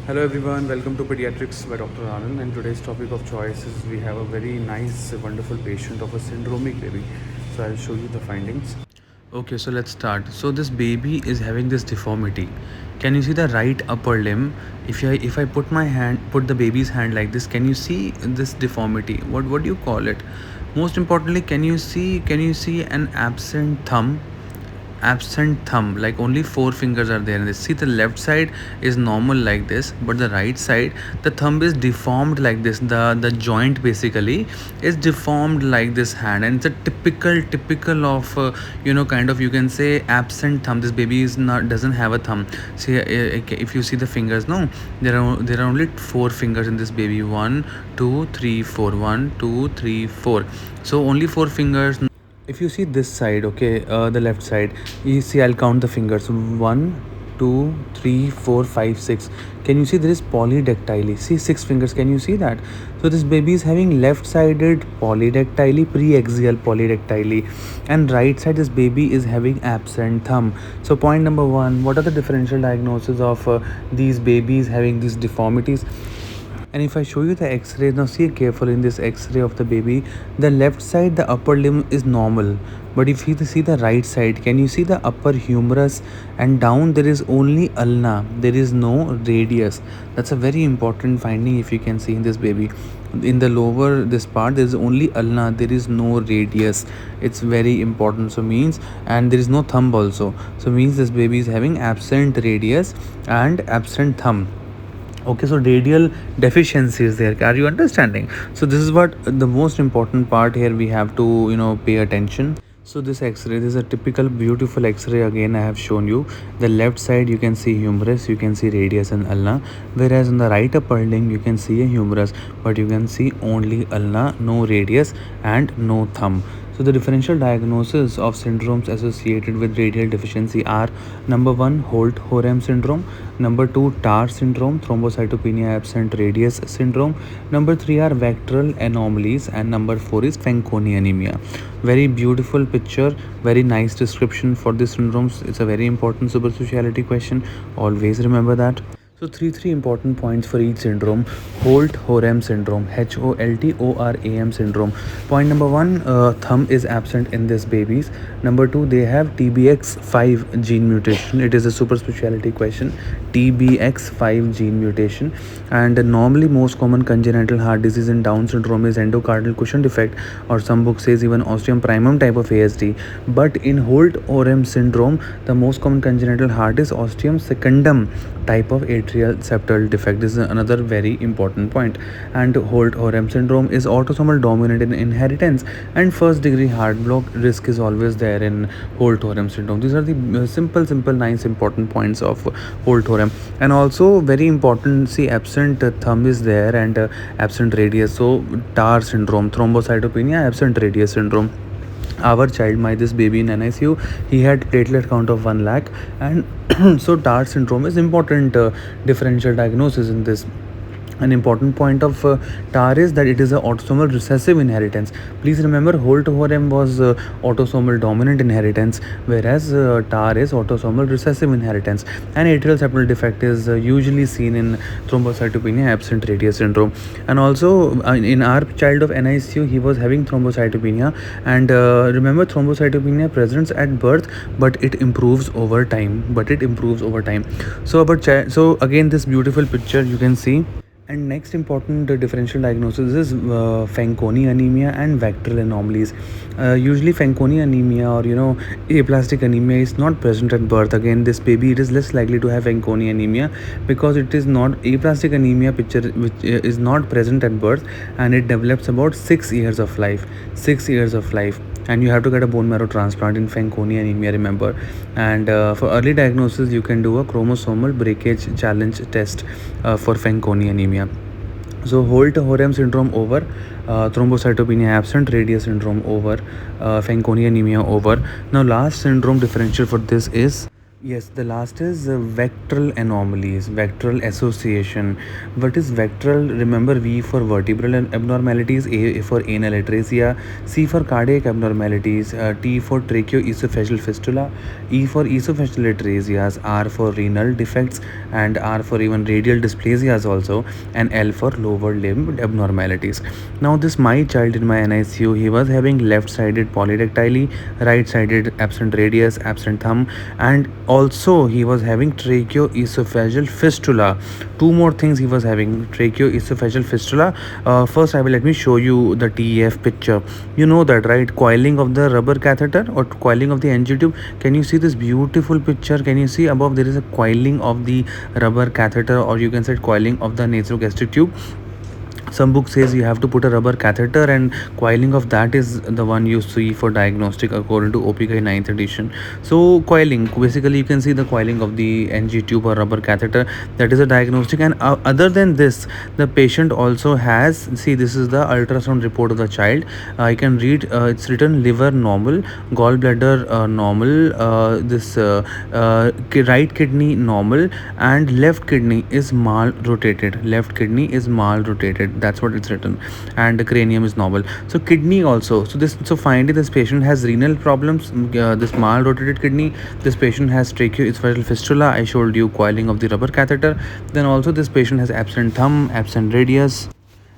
Hello everyone, welcome to Pediatrics by Dr. Anand, and today's topic of choice is we have a very nice, wonderful patient of a syndromic baby. So I'll show you the findings. Okay, so let's start. So this baby is having this deformity. Can you see the right upper limb? If I put the baby's hand like this, can you see this deformity? What do you call it? Most importantly, can you see an absent thumb, like only four fingers are there in this. See, the left side is normal like this, but the right side, the thumb is deformed like this. The joint basically is deformed like this hand, and it's a typical of kind of, you can say, absent thumb. This baby is not doesn't have a thumb. See, if you see the fingers, no, there are only four fingers in this baby. 1 2 3 4, 1 2 3 4. So only four fingers. If you see this side, okay, the left side, you see, I'll count the fingers. 1 2 3 4 5 6. Can you see there is polydactyly? See, six fingers. Can you see that? So this baby is having left sided polydactyly, pre-axial polydactyly, and right side, this baby is having absent thumb. So point number one, what are the differential diagnoses of these babies having these deformities? And if I show you the x-ray, now see carefully in this x-ray of the baby, the left side, the upper limb is normal. But if you see the right side, can you see the upper humerus, and down there is only ulna, there is no radius. That's a very important finding. If you can see in this baby, in the lower this part, there is only ulna, there is no radius. It's very important. So means, and there is no thumb also. So means this baby is having absent radius and absent thumb. Okay, so radial deficiency is there. Are you understanding? So this is what the most important part here we have to pay attention. So this x-ray, this is a typical beautiful x-ray. Again, I have shown you the left side, you can see humerus, you can see radius and ulna, whereas on the right upper limb you can see a humerus, but you can see only ulna, no radius and no thumb. So the differential diagnosis of syndromes associated with radial deficiency are: number 1, Holt-Oram syndrome; number 2, TAR syndrome, thrombocytopenia absent radius syndrome; number 3 are vectoral anomalies; and number 4 is Fanconi anemia. Very beautiful picture, very nice description for these syndromes. It's a very important super specialty question. Always remember that. So three important points for each syndrome. Holt-Oram syndrome, Holtoram syndrome. Point number 1, thumb is absent in these babies. Number 2, they have TBX5 gene mutation. It is a super specialty question. TBX5 gene mutation. And normally most common congenital heart disease in Down syndrome is endocardial cushion defect, or some book says even ostium primum type of ASD. But in Holt-Oram syndrome, the most common congenital heart is ostium secundum type of atrial septal defect. This is another very important point. And Holt-Oram syndrome is autosomal dominant in inheritance, and first degree heart block risk is always there in Holt-Oram syndrome. These are the simple nice important points of Holt-Oram. And also very important, see, absent thumb is there, and absent radius. So TAR syndrome, thrombocytopenia absent radius syndrome. Our child, this baby in NICU, he had platelet count of 1 lakh, and so TAR syndrome is important differential diagnosis in this. An important point of TAR is that it is an autosomal recessive inheritance. Please remember, Holt-Oram was autosomal dominant inheritance, whereas TAR is autosomal recessive inheritance. And atrial septal defect is usually seen in thrombocytopenia absent radius syndrome. And also in our child of NICU, he was having thrombocytopenia. And remember, thrombocytopenia presents at birth, but it improves over time. So again, this beautiful picture you can see. And next important differential diagnosis is Fanconi anemia and vectoral anomalies. Usually Fanconi anemia, or aplastic anemia, is not present at birth. Again, this baby, it is less likely to have Fanconi anemia because it is not aplastic anemia picture, which is not present at birth, and it develops about 6 years of life. 6 years of life. And you have to get a bone marrow transplant in Fanconi anemia, remember. And for early diagnosis, you can do a chromosomal breakage challenge test for Fanconi anemia. So Holt-Oram syndrome over, thrombocytopenia absent radius syndrome over, Fanconi anemia over. Now last syndrome differential for this is Yes, the last is vectoral anomalies, vectoral association. What is vectoral? Remember, V for vertebral abnormalities, A for anal atresia, C for cardiac abnormalities, T for tracheoesophageal fistula, E for esophageal atresias, R for renal defects, and R for even radial dysplasias also, and L for lower limb abnormalities. Now, this my child in my NICU, he was having left-sided polydactyly, right-sided absent radius, absent thumb, and also he was having tracheoesophageal fistula. Two more things he was having: tracheoesophageal fistula. First, I will let me show you the TEF picture. You know that, right? Coiling of the rubber catheter or coiling of the NG tube. Can you see this beautiful picture? Can you see above there is a coiling of the rubber catheter, or you can say coiling of the nasogastric tube. Some book says you have to put a rubber catheter, and coiling of that is the one you see for diagnostic according to OPK 9th edition. So coiling, basically you can see the coiling of the NG tube or rubber catheter, that is a diagnostic. And other than this, the patient also has, see, this is the ultrasound report of the child. I can read, it's written liver normal, gallbladder normal, this right kidney normal, and left kidney is mal rotated, left kidney is mal rotated, that's what it's written, and the cranium is normal. So kidney also, so finally this patient has renal problems, this mal rotated kidney, this patient has tracheoesophageal fistula, I showed you coiling of the rubber catheter, then also this patient has absent thumb, absent radius,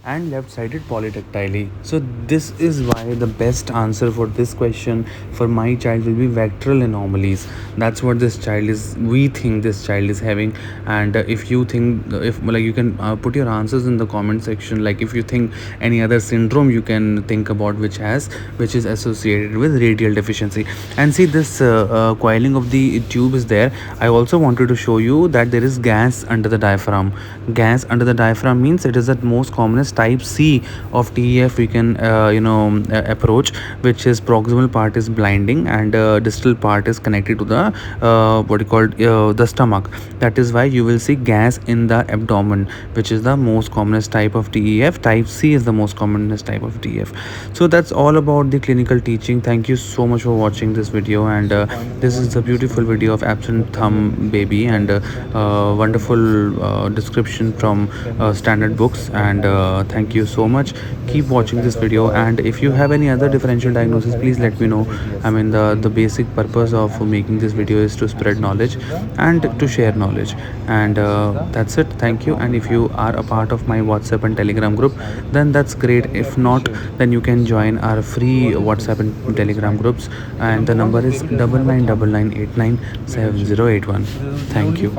and left-sided polydactyly. So this is why the best answer for this question for my child will be vectoral anomalies. That's what this child is, we think this child is having. And if you think, if like, you can put your answers in the comment section, like if you think any other syndrome you can think about which is associated with radial deficiency. And see, this coiling of the tube is there. I also wanted to show you that there is gas under the diaphragm. Gas under the diaphragm means it is the most commonest type C of TEF we can approach, which is proximal part is blinding, and distal part is connected to the what you call the stomach. That is why you will see gas in the abdomen, which is the most commonest type of TEF. Type C is the most commonest type of TEF. So that's all about the clinical teaching. Thank you so much for watching this video, and this is a beautiful video of absent thumb baby, and wonderful description from standard books. And thank you so much. Keep watching this video, and if you have any other differential diagnosis, please let me know. I mean, the basic purpose of making this video is to spread knowledge and to share knowledge. And that's it. Thank you. And if you are a part of my WhatsApp and Telegram group, then that's great. If not, then you can join our free WhatsApp and Telegram groups, and the number is 9999897081. Thank you.